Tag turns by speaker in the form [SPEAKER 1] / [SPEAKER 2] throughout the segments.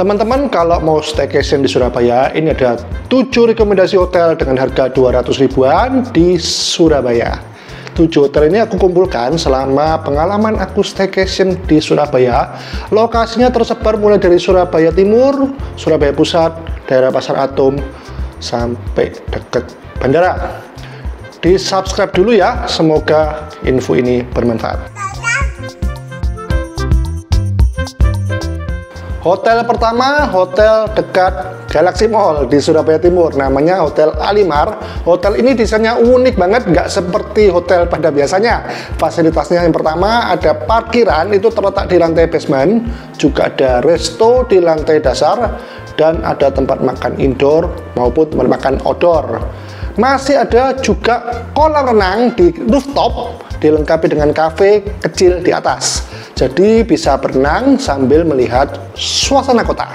[SPEAKER 1] Teman-teman kalau mau staycation di Surabaya, ini ada 7 rekomendasi hotel dengan harga 200 ribuan di Surabaya. 7 hotel ini aku kumpulkan selama pengalaman aku staycation di Surabaya. Lokasinya tersebar mulai dari Surabaya Timur, Surabaya Pusat, daerah Pasar Atom, sampai dekat bandara. Di subscribe dulu ya, semoga info ini bermanfaat. Hotel pertama, hotel dekat Galaxy Mall di Surabaya Timur, namanya Hotel Alimar. Hotel ini desainnya unik banget, nggak seperti hotel pada biasanya. Fasilitasnya yang pertama ada parkiran, itu terletak di lantai basement, juga ada resto di lantai dasar, dan ada tempat makan indoor maupun tempat makan outdoor. Masih ada juga kolam renang di rooftop, dilengkapi dengan kafe kecil di atas. Jadi bisa berenang sambil melihat suasana kota.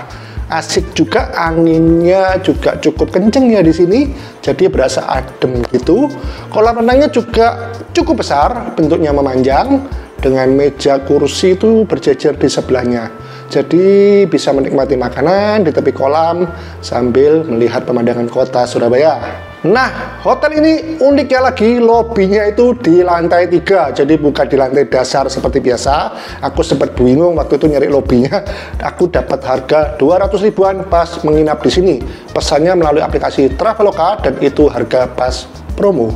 [SPEAKER 1] Asik juga, anginnya juga cukup kenceng ya di sini. Jadi berasa adem gitu. Kolam renangnya juga cukup besar, bentuknya memanjang dengan meja kursi itu berjejer di sebelahnya. Jadi bisa menikmati makanan di tepi kolam sambil melihat pemandangan kota Surabaya. Nah, hotel ini uniknya lagi, lobinya itu di lantai 3, jadi bukan di lantai dasar seperti biasa. Aku sempat bingung waktu itu nyari lobinya. Aku dapat harga 200 ribuan pas menginap di sini. Pesannya melalui aplikasi Traveloka dan itu harga pas promo.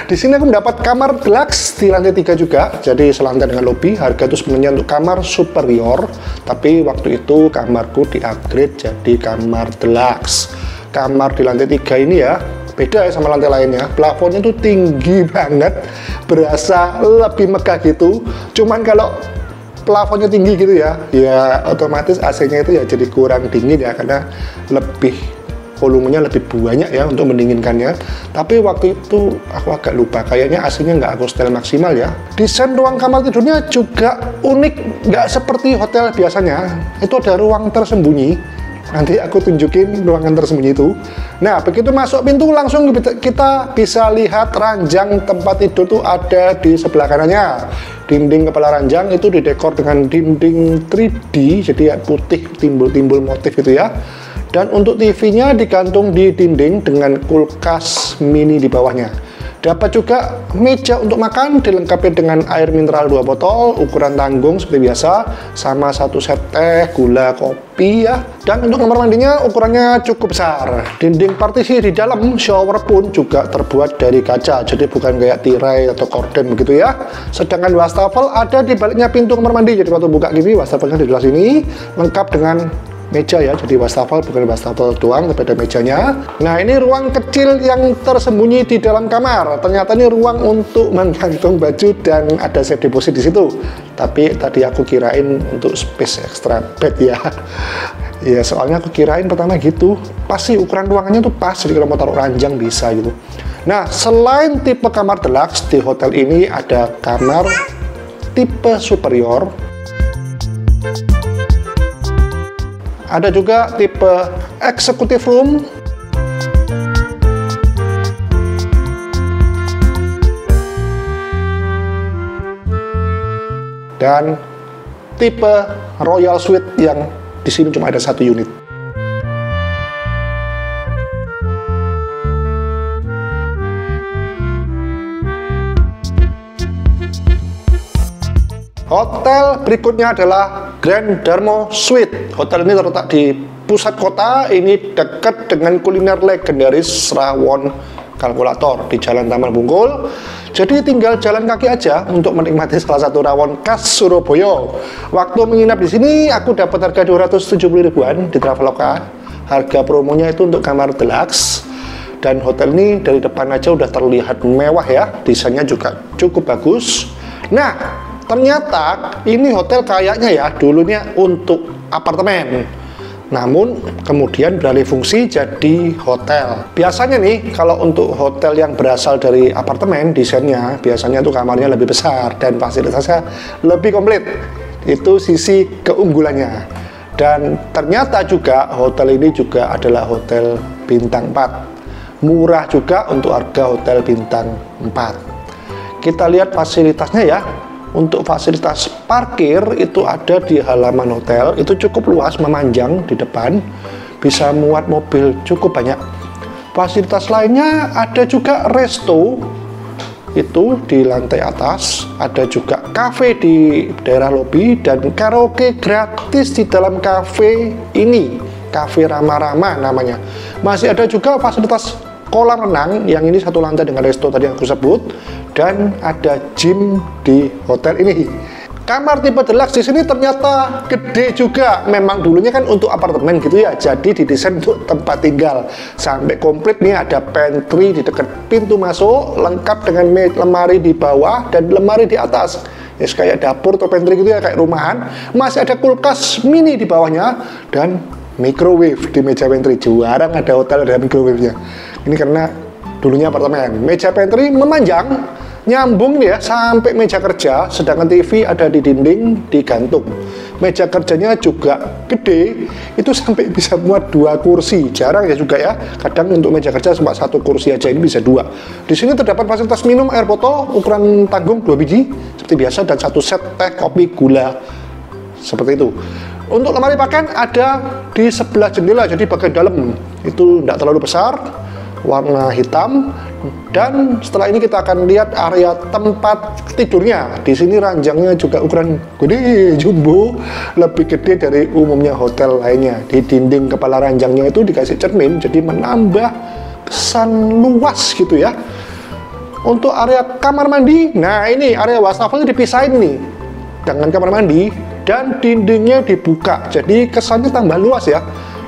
[SPEAKER 1] Di sini aku mendapat kamar deluxe di lantai 3 juga, jadi selantai dengan lobi. Harga itu sebenarnya untuk kamar superior, tapi waktu itu kamarku di-upgrade jadi kamar deluxe. Kamar di lantai 3 ini ya beda ya sama lantai lainnya. Plafonnya tuh tinggi banget, berasa lebih megah gitu. Cuman kalau plafonnya tinggi gitu ya otomatis AC-nya itu ya jadi kurang dingin ya, karena volumenya lebih banyak ya untuk mendinginkannya. Tapi waktu itu aku agak lupa, kayaknya AC-nya nggak aku setel maksimal ya. Desain ruang kamar tidurnya juga unik, nggak seperti hotel biasanya. Itu ada ruang tersembunyi. Nanti aku tunjukin ruangan tersembunyi itu. Nah, begitu masuk pintu langsung kita bisa lihat ranjang tempat tidur tuh ada di sebelah kanannya. Dinding kepala ranjang itu didekor dengan dinding 3D, jadi ya putih timbul-timbul motif gitu ya. Dan untuk TV-nya digantung di dinding dengan kulkas mini di bawahnya. Dapat juga meja untuk makan dilengkapi dengan air mineral 2 botol, ukuran tanggung seperti biasa, sama 1 set teh, gula, kopi ya. Dan untuk kamar mandinya ukurannya cukup besar. Dinding partisi di dalam shower pun juga terbuat dari kaca, jadi bukan kayak tirai atau korden begitu ya. Sedangkan wastafel ada di baliknya pintu kamar mandi, jadi waktu buka gini wastafelnya di sebelah sini, lengkap dengan meja ya, jadi wastafel bukan wastafel doang tapi ada mejanya. Nah, ini ruang kecil yang tersembunyi di dalam kamar. Ternyata ini ruang untuk menggantung baju dan ada safe deposit di situ. Tapi tadi aku kirain untuk space extra bed ya. Ya soalnya aku kirain pertama gitu. Pas sih ukuran ruangannya tuh pas, jadi kalau mau taruh ranjang bisa gitu. Nah, selain tipe kamar deluxe di hotel ini ada kamar tipe superior. Ada juga tipe executive room, dan tipe royal suite yang di sini cuma ada 1 unit. Hotel berikutnya adalah Grand Darmo Suite. Hotel ini terletak di pusat kota, ini dekat dengan kuliner legendaris rawon kalkulator di Jalan Taman Bungkul. Jadi tinggal jalan kaki aja untuk menikmati salah satu rawon khas Surabaya. Waktu menginap di sini aku dapat harga 270 ribuan di Traveloka. Harga promonya itu untuk kamar deluxe. Dan hotel ini dari depan aja udah terlihat mewah ya, desainnya juga cukup bagus. Nah, ternyata ini hotel kayaknya ya dulunya untuk apartemen, namun kemudian beralih fungsi jadi hotel. Biasanya nih kalau untuk hotel yang berasal dari apartemen, desainnya biasanya tuh kamarnya lebih besar dan fasilitasnya lebih komplit. Itu sisi keunggulannya. Dan ternyata juga hotel ini juga adalah hotel bintang 4. Murah juga untuk harga hotel bintang 4. Kita lihat fasilitasnya ya. Untuk fasilitas parkir itu ada di halaman hotel, itu cukup luas, memanjang di depan, bisa muat mobil cukup banyak. Fasilitas lainnya ada juga resto, itu di lantai atas, ada juga cafe di daerah lobi, dan karaoke gratis di dalam cafe ini, cafe Rama-Rama namanya. Masih ada juga fasilitas kolam renang, yang ini satu lantai dengan resto tadi yang aku sebut, dan ada gym di hotel ini. Kamar tipe deluxe di sini ternyata gede juga. Memang dulunya kan untuk apartemen gitu ya, jadi didesain untuk tempat tinggal. Sampai komplit nih, ada pantry di dekat pintu masuk, lengkap dengan lemari di bawah dan lemari di atas. Ya, kayak dapur atau pantry gitu ya, kayak rumahan. Masih ada kulkas mini di bawahnya dan microwave di meja pantry. Jarang ada hotel ada microwave-nya. Ini karena dulunya apartemen. Meja pantry memanjang, nyambung nih ya sampai meja kerja, sedangkan TV ada di dinding digantung. Meja kerjanya juga gede, itu sampai bisa muat 2 kursi. Jarang ya juga ya, kadang untuk meja kerja cuma 1 kursi aja, ini bisa 2. Di sini terdapat fasilitas minum air botol ukuran tanggung 2 biji seperti biasa, dan 1 set teh, kopi, gula seperti itu. Untuk lemari pakaian ada di sebelah jendela, jadi bagian dalam itu tidak terlalu besar, warna hitam. Dan setelah ini kita akan lihat area tempat tidurnya. Di sini ranjangnya juga ukuran gede, jumbo, lebih gede dari umumnya hotel lainnya. Di dinding kepala ranjangnya itu dikasih cermin, jadi menambah kesan luas gitu ya. Untuk area kamar mandi, nah ini area wastafel dipisahin nih dengan kamar mandi, dan dindingnya dibuka, jadi kesannya tambah luas ya.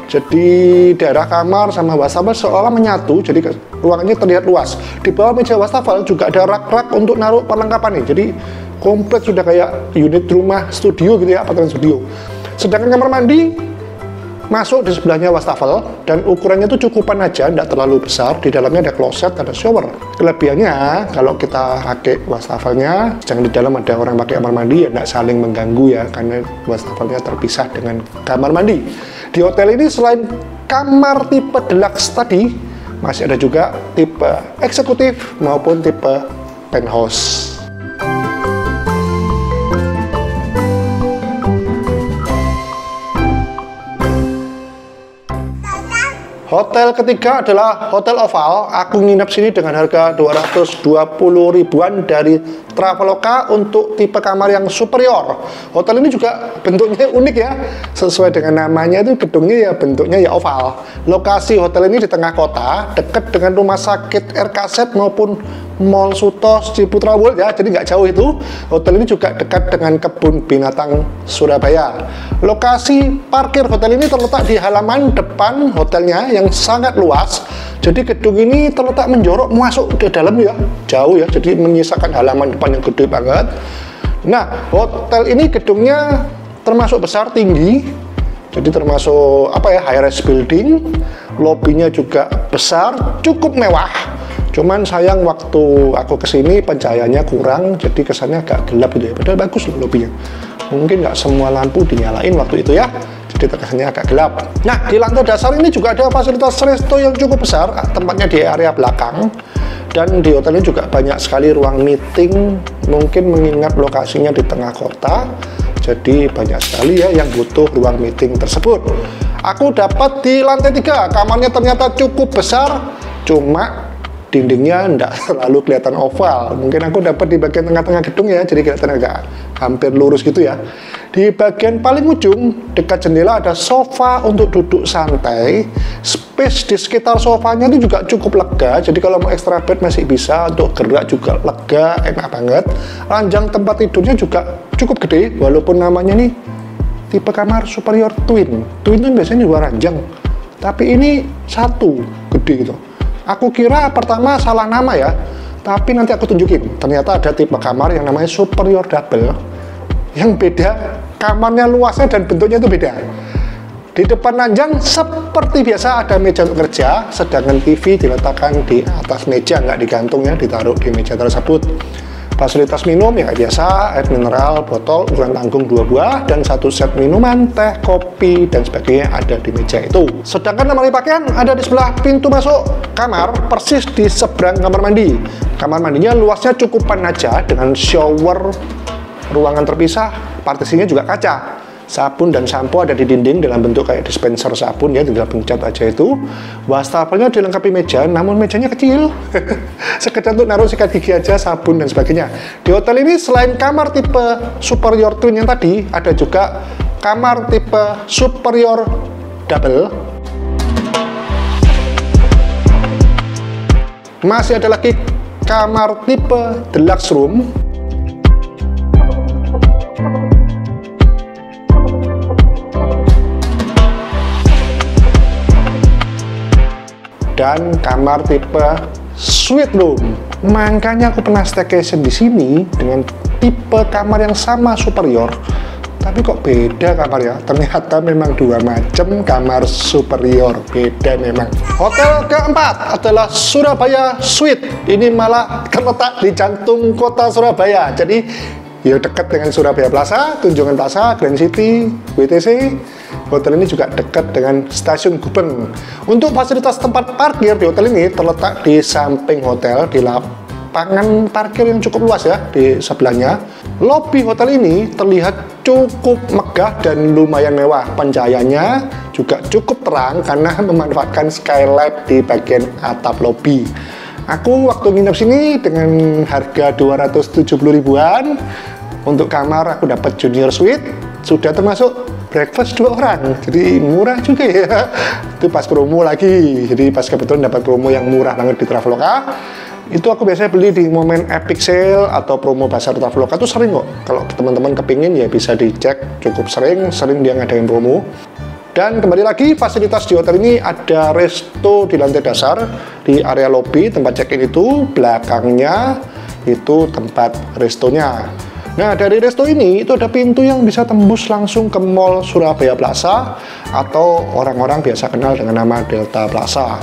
[SPEAKER 1] Jadi daerah kamar sama wastafel seolah menyatu, jadi ruangannya terlihat luas. Di bawah meja wastafel juga ada rak-rak untuk naruh perlengkapan nih. Jadi komplit sudah kayak unit rumah studio gitu ya, apartemen studio. Sedangkan kamar mandi masuk di sebelahnya wastafel, dan ukurannya itu cukupan aja, tidak terlalu besar. Di dalamnya ada kloset, ada shower. Kelebihannya kalau kita pakai wastafelnya, jangan di dalam ada orang pakai kamar mandi, ya tidak saling mengganggu ya, karena wastafelnya terpisah dengan kamar mandi. Di hotel ini selain kamar tipe deluxe tadi, masih ada juga tipe eksekutif maupun tipe penthouse. Hotel ketiga adalah Hotel Oval. Aku nginep sini dengan harga 220 ribuan dari Traveloka untuk tipe kamar yang superior. Hotel ini juga bentuknya unik ya. Sesuai dengan namanya itu gedungnya ya bentuknya ya oval. Lokasi hotel ini di tengah kota, dekat dengan rumah sakit RKZ maupun Mall Sutos Ciputra World ya, jadi nggak jauh itu. Hotel ini juga dekat dengan kebun binatang Surabaya. Lokasi parkir hotel ini terletak di halaman depan hotelnya yang sangat luas. Jadi gedung ini terletak menjorok masuk ke dalam ya, jauh ya, jadi menyisakan halaman depan yang gede banget. Nah, hotel ini gedungnya termasuk besar, tinggi, jadi termasuk apa ya, high rise building. Lobinya juga besar, cukup mewah. Cuman sayang waktu aku kesini pencahayaannya kurang, jadi kesannya agak gelap gitu ya. Padahal bagus loh lobinya. Mungkin nggak semua lampu dinyalain waktu itu ya, jadi kesannya agak gelap. Nah, di lantai dasar ini juga ada fasilitas resto yang cukup besar, tempatnya di area belakang. Dan di hotel ini juga banyak sekali ruang meeting, mungkin mengingat lokasinya di tengah kota. Jadi banyak sekali ya yang butuh ruang meeting tersebut. Aku dapat di lantai 3, kamarnya ternyata cukup besar, cuma dindingnya enggak terlalu kelihatan oval. Mungkin aku dapat di bagian tengah-tengah gedung ya, jadi kelihatan agak hampir lurus gitu ya. Di bagian paling ujung dekat jendela ada sofa untuk duduk santai. Space di sekitar sofanya itu juga cukup lega, jadi kalau mau extra bed masih bisa, untuk gerak juga lega, enak banget. Ranjang tempat tidurnya juga cukup gede, walaupun namanya nih tipe kamar superior twin. Twin itu biasanya 2 ranjang, tapi ini 1 gede gitu. Aku kira pertama salah nama ya, tapi nanti aku tunjukin. Ternyata ada tipe kamar yang namanya superior double, yang beda, kamarnya luasnya dan bentuknya itu beda. Di depan ranjang seperti biasa ada meja untuk kerja, sedangkan TV diletakkan di atas meja, nggak digantung ya, ditaruh di meja tersebut. Fasilitas minum ya kayak biasa, air mineral, botol ukuran tanggung 2 buah, dan 1 set minuman, teh, kopi, dan sebagainya ada di meja itu. Sedangkan lemari pakaian ada di sebelah pintu masuk kamar, persis di seberang kamar mandi. Kamar mandinya luasnya cukupan aja dengan shower ruangan terpisah, partisinya juga kaca. Sabun dan sampo ada di dinding dalam bentuk kayak dispenser sabun ya, tinggal pencet aja itu. Wastafelnya dilengkapi meja, namun mejanya kecil. Sekedar untuk naruh sikat gigi aja, sabun dan sebagainya. Di hotel ini selain kamar tipe superior twin yang tadi, ada juga kamar tipe superior double. Masih ada lagi kamar tipe deluxe room. Dan kamar tipe suite room. Makanya aku pernah staycation di sini dengan tipe kamar yang sama superior, tapi kok beda kamarnya. Ternyata memang dua macam kamar superior, beda memang. Hotel keempat adalah Surabaya Suite. Ini malah terletak di jantung kota Surabaya. Jadi ya dekat dengan Surabaya Plaza, Tunjungan Plaza, Grand City, WTC. Hotel ini juga dekat dengan stasiun Gubeng. Untuk fasilitas tempat parkir di hotel ini terletak di samping hotel, di lapangan parkir yang cukup luas ya di sebelahnya. Lobi hotel ini terlihat cukup megah dan lumayan mewah. Pencahayaannya juga cukup terang karena memanfaatkan skylight di bagian atap lobi. Aku waktu nginep sini dengan harga 270 ribuan. Untuk kamar aku dapat junior suite, sudah termasuk breakfast 2 orang, jadi murah juga ya. Itu pas promo lagi, jadi pas kebetulan dapat promo yang murah banget di Traveloka. Itu aku biasanya beli di momen epic sale atau promo pasar Traveloka itu sering kok. Kalau teman-teman kepingin ya bisa dicek, cukup sering dia ngadain promo. Dan kembali lagi, fasilitas di hotel ini ada resto di lantai dasar, di area lobby tempat check-in itu, belakangnya itu tempat restonya. Nah, dari resto ini itu ada pintu yang bisa tembus langsung ke Mall Surabaya Plaza atau orang-orang biasa kenal dengan nama Delta Plaza.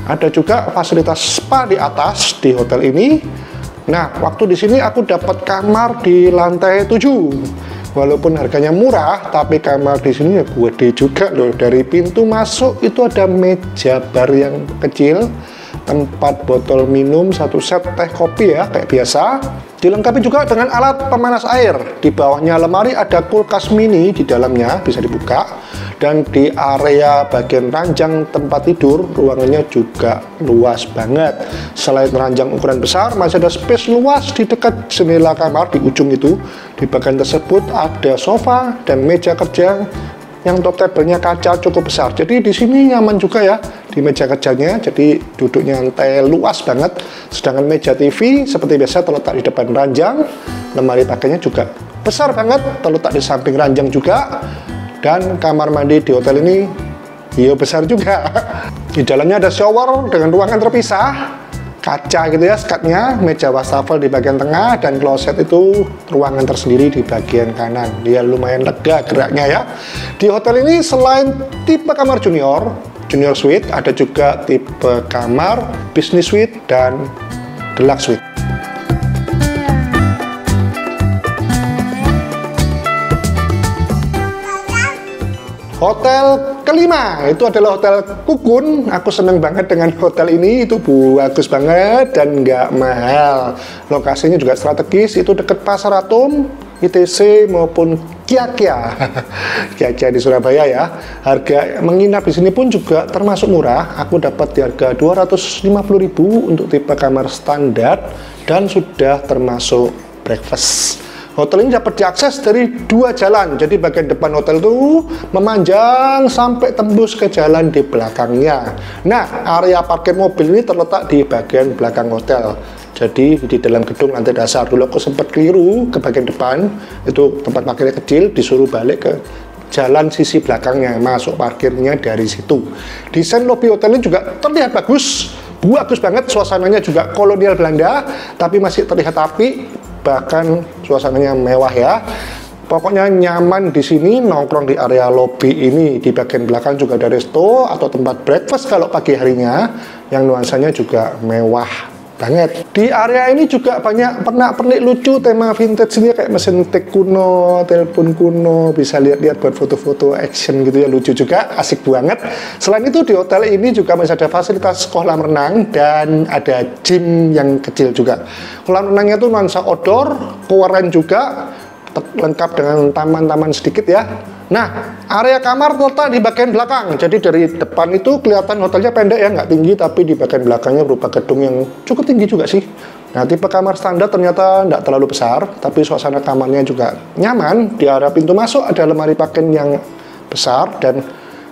[SPEAKER 1] Ada juga fasilitas spa di atas di hotel ini. Nah, waktu di sini aku dapat kamar di lantai 7. Walaupun harganya murah, tapi kamar di sini ya gede juga loh. Dari pintu masuk itu ada meja bar yang kecil, tempat botol minum, satu set teh kopi ya kayak biasa. Dilengkapi juga dengan alat pemanas air. Di bawahnya lemari ada kulkas mini di dalamnya, bisa dibuka. Dan di area bagian ranjang tempat tidur, ruangannya juga luas banget. Selain ranjang ukuran besar, masih ada space luas di dekat jendela kamar di ujung itu. Di bagian tersebut ada sofa dan meja kerja yang top table-nya kaca cukup besar. Jadi di sini nyaman juga ya di meja kerjanya. Jadi duduknya nyantai luas banget. Sedangkan meja TV seperti biasa terletak di depan ranjang. Lemari pakainya juga besar banget, terletak di samping ranjang juga. Dan kamar mandi di hotel ini ya besar juga. Di dalamnya ada shower dengan ruangan terpisah, kaca gitu ya skatnya, meja wastafel di bagian tengah, dan kloset itu ruangan tersendiri di bagian kanan. Dia lumayan lega geraknya ya. Di hotel ini selain tipe kamar junior suite, ada juga tipe kamar business suite dan deluxe suite. Hotel kelima itu adalah Hotel Kukun. Aku seneng banget dengan hotel ini, itu bagus banget dan nggak mahal. Lokasinya juga strategis, itu dekat Pasar Atom, ITC maupun Kia-Kia. Kia-Kia di Surabaya ya. Harga menginap di sini pun juga termasuk murah. Aku dapat di harga 250.000 untuk tipe kamar standar dan sudah termasuk breakfast. Hotel ini dapat diakses dari 2 jalan, jadi bagian depan hotel itu memanjang sampai tembus ke jalan di belakangnya. Nah, area parkir mobil ini terletak di bagian belakang hotel. Jadi di dalam gedung lantai dasar. Dulu aku sempat keliru ke bagian depan, itu tempat parkirnya kecil, disuruh balik ke jalan sisi belakangnya, masuk parkirnya dari situ. Desain lobi hotel ini juga terlihat bagus banget, suasananya juga kolonial Belanda, tapi masih terlihat api. Bahkan suasananya mewah ya. Pokoknya nyaman di sini, nongkrong di area lobby ini. Di bagian belakang juga ada resto atau tempat breakfast kalau pagi harinya, yang nuansanya juga mewah banget. Di area ini juga banyak pernak-pernik lucu, tema vintage ini kayak mesin tik kuno, telepon kuno, bisa lihat-lihat buat foto-foto action gitu ya, lucu juga, asik banget. Selain itu di hotel ini juga masih ada fasilitas kolam renang dan ada gym yang kecil juga. Kolam renangnya tuh nuansa outdoor, keren juga. lengkap dengan taman-taman sedikit ya. Nah, area kamar terletak di bagian belakang. Jadi dari depan itu kelihatan hotelnya pendek ya, nggak tinggi, tapi di bagian belakangnya berupa gedung yang cukup tinggi juga sih. Nah, tipe kamar standar ternyata nggak terlalu besar, tapi suasana kamarnya juga nyaman. Di area pintu masuk ada lemari pakaian yang besar dan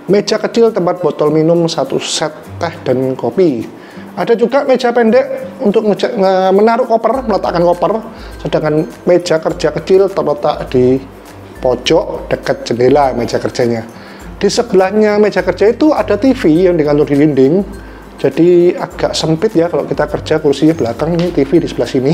[SPEAKER 1] meja kecil tempat botol minum, satu set teh dan kopi. Ada juga meja pendek untuk menaruh koper, meletakkan koper, sedangkan meja kerja kecil terletak di pojok dekat jendela meja kerjanya. Di sebelahnya meja kerja itu ada TV yang digantung di dinding, jadi agak sempit ya kalau kita kerja, kursinya belakang, ini TV di sebelah sini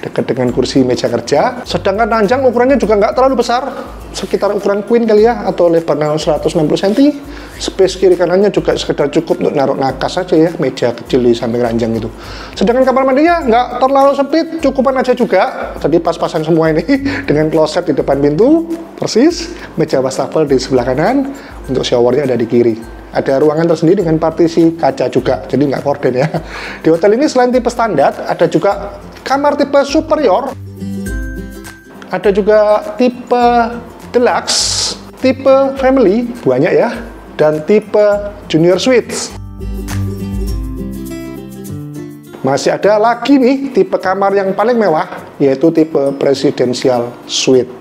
[SPEAKER 1] dekat dengan kursi meja kerja. Sedangkan ranjang ukurannya juga nggak terlalu besar, sekitar ukuran queen kali ya, atau lebarnya 160 cm. Space kiri kanannya juga sekedar cukup untuk naruh nakas saja ya, meja kecil di samping ranjang itu. Sedangkan kamar mandinya nggak terlalu sempit, cukupan aja juga, jadi pas-pasan semua ini dengan kloset di depan pintu persis, meja wastafel di sebelah kanan, untuk showernya ada di kiri. Ada ruangan tersendiri dengan partisi kaca juga, jadi nggak korden ya. Di hotel ini selain tipe standar, ada juga kamar tipe superior, ada juga tipe deluxe, tipe family, banyak ya, dan tipe junior suite. Masih ada lagi nih tipe kamar yang paling mewah, yaitu tipe presidential suite.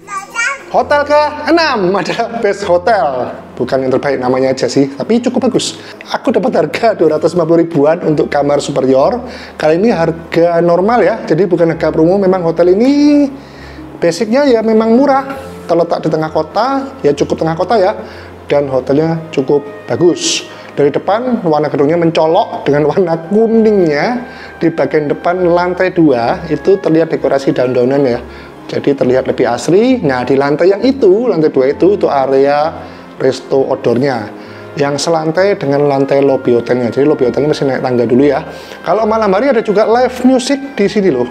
[SPEAKER 1] Hotel ke-6 adalah best hotel, bukan yang terbaik namanya aja sih, tapi cukup bagus. Aku dapat harga 250 ribuan untuk kamar superior. Kali ini harga normal ya, jadi bukan harga promo. Memang hotel ini basicnya ya memang murah, terletak di tengah kota, ya cukup tengah kota ya, dan hotelnya cukup bagus. Dari depan warna gedungnya mencolok dengan warna kuningnya. Di bagian depan lantai 2 itu terlihat dekorasi daun-daunan ya, jadi terlihat lebih asri. Nah, di lantai yang itu, lantai 2 itu area resto outdoornya yang selantai dengan lantai lobby hotelnya. Jadi lobby hotelnya masih naik tangga dulu ya. Kalau malam hari ada juga live music di sini loh.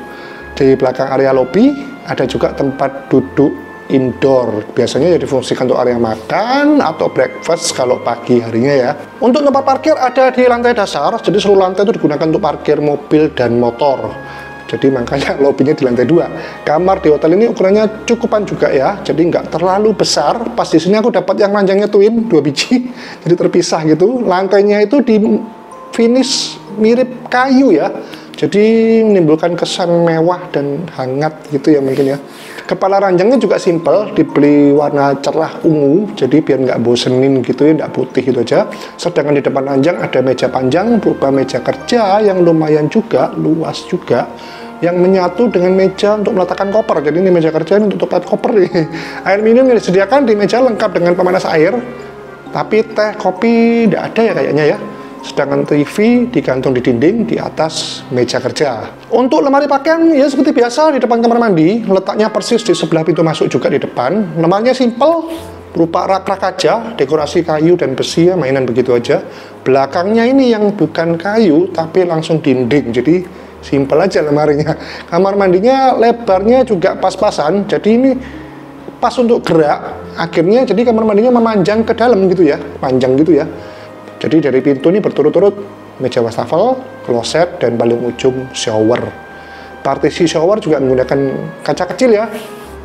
[SPEAKER 1] Di belakang area lobby ada juga tempat duduk indoor, biasanya ya difungsikan untuk area makan atau breakfast kalau pagi harinya ya. Untuk tempat parkir ada di lantai dasar, jadi seluruh lantai itu digunakan untuk parkir mobil dan motor. Jadi makanya lobbynya di lantai 2. Kamar di hotel ini ukurannya cukupan juga ya, jadi nggak terlalu besar. Pas di sini aku dapat yang ranjangnya twin 2 biji, jadi terpisah gitu. Lantainya itu di finish mirip kayu ya, jadi menimbulkan kesan mewah dan hangat gitu ya mungkin ya. Kepala ranjangnya juga simple, dibeli warna cerah ungu, jadi biar nggak bosenin gitu ya, nggak putih gitu aja. Sedangkan di depan ranjang ada meja panjang berupa meja kerja yang lumayan juga, luas juga, yang menyatu dengan meja untuk meletakkan koper. Jadi ini meja kerja ini untuk tempat koper nih. Air minum yang disediakan di meja lengkap dengan pemanas air, tapi teh kopi tidak ada ya kayaknya ya. Sedangkan TV digantung di dinding di atas meja kerja. Untuk lemari pakaian ya seperti biasa di depan kamar mandi, letaknya persis di sebelah pintu masuk juga di depan. Lemarinya simple, berupa rak-rak kaca, dekorasi kayu dan besi ya, mainan begitu aja. Belakangnya ini yang bukan kayu tapi langsung dinding, jadi simple aja lemarinya. Kamar mandinya lebarnya juga pas-pasan, jadi ini pas untuk gerak. Akhirnya jadi kamar mandinya memanjang ke dalam gitu ya, panjang gitu ya. Jadi dari pintu ini berturut-turut meja wastafel, kloset, dan paling ujung shower. Partisi shower juga menggunakan kaca kecil ya,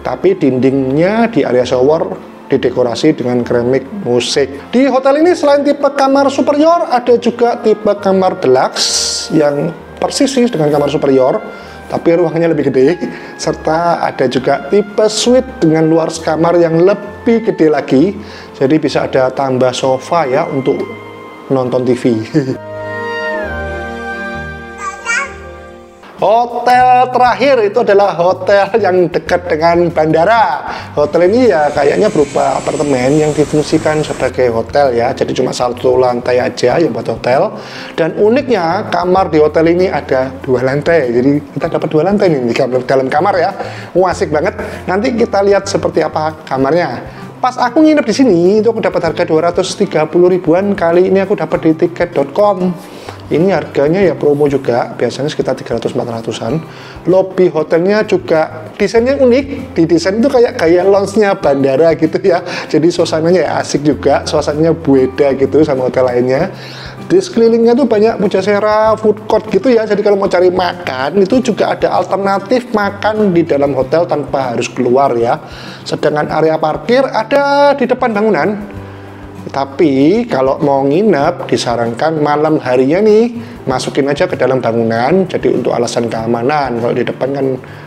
[SPEAKER 1] tapi dindingnya di area shower didekorasi dengan keramik musik. Di hotel ini selain tipe kamar superior, ada juga tipe kamar deluxe yang persis dengan kamar superior, tapi ruangannya lebih gede, serta ada juga tipe suite dengan luas kamar yang lebih gede lagi, jadi bisa ada tambah sofa ya untuk nonton TV. Hotel terakhir itu adalah hotel yang dekat dengan bandara. Hotel ini ya kayaknya berupa apartemen yang difungsikan sebagai hotel ya, jadi cuma satu lantai aja yang buat hotel. Dan uniknya kamar di hotel ini ada 2 lantai, jadi kita dapat 2 lantai nih di dalam kamar ya. Asik banget. Nanti kita lihat seperti apa kamarnya. Pas aku nginep di sini itu aku dapat harga 230 ribuan. Kali ini aku dapat di tiket.com Ini harganya ya promo juga, biasanya sekitar 300-400an. Lobby hotelnya juga desainnya unik, didesain itu kayak gaya lounge-nya bandara gitu ya. Jadi suasananya ya asik juga, suasananya beda gitu sama hotel lainnya. Di sekelilingnya tuh banyak pujasera, food court gitu ya. Jadi kalau mau cari makan itu juga ada alternatif makan di dalam hotel tanpa harus keluar ya. Sedangkan area parkir ada di depan bangunan. Tapi kalau mau nginep disarankan malam harinya nih masukin aja ke dalam bangunan, jadi untuk alasan keamanan. Kalau di depan kan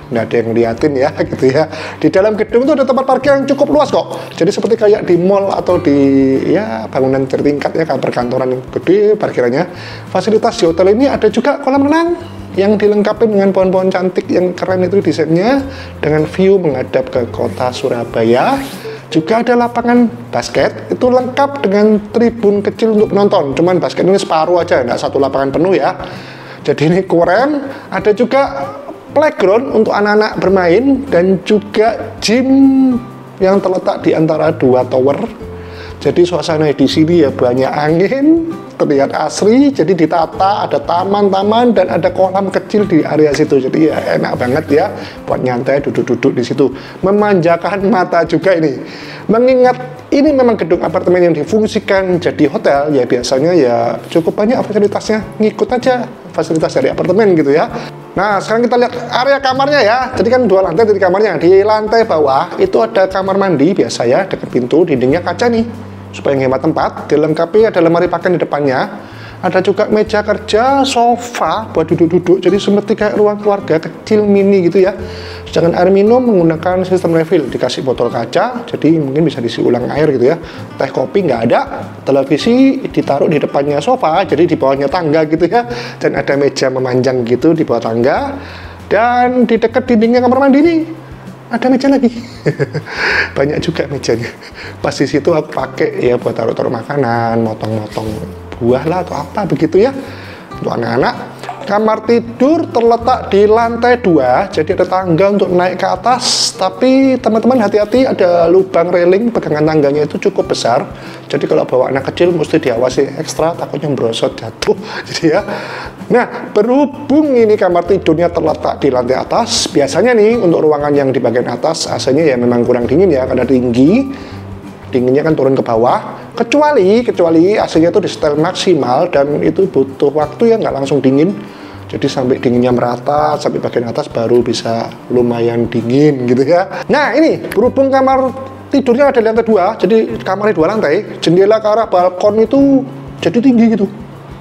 [SPEAKER 1] nggak ada yang liatin ya gitu ya. Di dalam gedung itu ada tempat parkir yang cukup luas kok, jadi seperti kayak di mall atau di ya bangunan tertingkat ya, kayak perkantoran yang gede parkirannya. Fasilitas di hotel ini ada juga kolam renang yang dilengkapi dengan pohon-pohon cantik yang keren itu desainnya, dengan view menghadap ke kota Surabaya. Juga ada lapangan basket, itu lengkap dengan tribun kecil untuk penonton. Cuman basket ini separuh aja, nggak satu lapangan penuh ya. Jadi ini keren. Ada juga playground untuk anak-anak bermain, dan juga gym yang terletak di antara dua tower. Jadi suasana di sini ya banyak angin, terlihat asri, jadi ditata, ada taman-taman dan ada kolam kecil di area situ. Jadi ya enak banget ya buat nyantai duduk-duduk di situ. Memanjakan mata juga ini. Mengingat ini memang gedung apartemen yang difungsikan jadi hotel, ya biasanya ya cukup banyak fasilitasnya, ngikut aja fasilitas dari apartemen gitu ya. Nah, sekarang kita lihat area kamarnya ya. Jadi kan 2 lantai dari kamarnya. Di lantai bawah itu ada kamar mandi biasa ya, dekat pintu, dindingnya kaca nih, supaya menghemat tempat. Dilengkapi ada lemari pakaian di depannya. Ada juga meja kerja, sofa buat duduk-duduk. Jadi seperti kayak ruang keluarga kecil mini gitu ya. Sedangkan air minum menggunakan sistem refill, dikasih botol kaca, jadi mungkin bisa diisi ulang air gitu ya. Teh kopi nggak ada. Televisi ditaruh di depannya sofa, jadi di bawahnya tangga gitu ya. Dan ada meja memanjang gitu di bawah tangga. Dan di dekat dindingnya kamar mandi nih ada meja lagi. Banyak juga mejanya. Pas di situ aku pakai ya buat taruh-taruh makanan, motong-motong buah lah atau apa begitu ya, untuk anak-anak. Kamar tidur terletak di lantai 2, jadi ada tangga untuk naik ke atas. Tapi teman-teman hati-hati, ada lubang railing, pegangan tangganya itu cukup besar. Jadi kalau bawa anak kecil mesti diawasi ekstra, takutnya merosot jatuh. Jadi ya. Nah, berhubung ini kamar tidurnya terletak di lantai atas, biasanya nih untuk ruangan yang di bagian atas AC-nya ya memang kurang dingin ya, karena tinggi. Dinginnya kan turun ke bawah, kecuali AC-nya itu di setel maksimal, dan itu butuh waktu ya, nggak langsung dingin. Jadi sampai dinginnya merata, sampai bagian atas baru bisa lumayan dingin gitu ya. Nah ini, berhubung kamar tidurnya ada di lantai 2, jadi kamarnya 2 lantai, jendela ke arah balkon itu jadi tinggi gitu.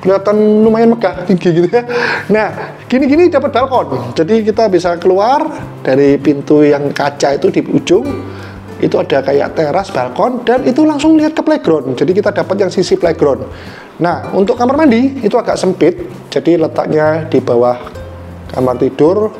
[SPEAKER 1] Kelihatan lumayan megah, tinggi gitu ya. Nah, gini-gini dapat balkon. Jadi kita bisa keluar dari pintu yang kaca itu di ujung. Itu ada kayak teras, balkon, dan itu langsung lihat ke playground. Jadi kita dapat yang sisi playground. Nah, untuk kamar mandi itu agak sempit, jadi letaknya di bawah kamar tidur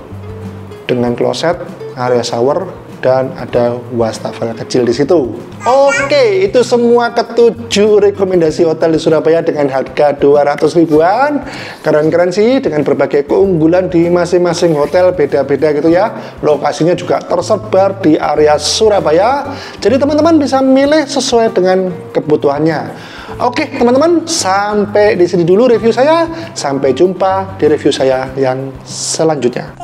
[SPEAKER 1] dengan kloset, area shower, dan ada wastafel kecil di situ. Oke, itu semua ketujuh rekomendasi hotel di Surabaya dengan harga 200 ribuan. Keren-keren sih, dengan berbagai keunggulan di masing-masing hotel beda-beda gitu ya. Lokasinya juga tersebar di area Surabaya. Jadi teman-teman bisa milih sesuai dengan kebutuhannya. Oke, teman-teman, sampai di sini dulu review saya. Sampai jumpa di review saya yang selanjutnya.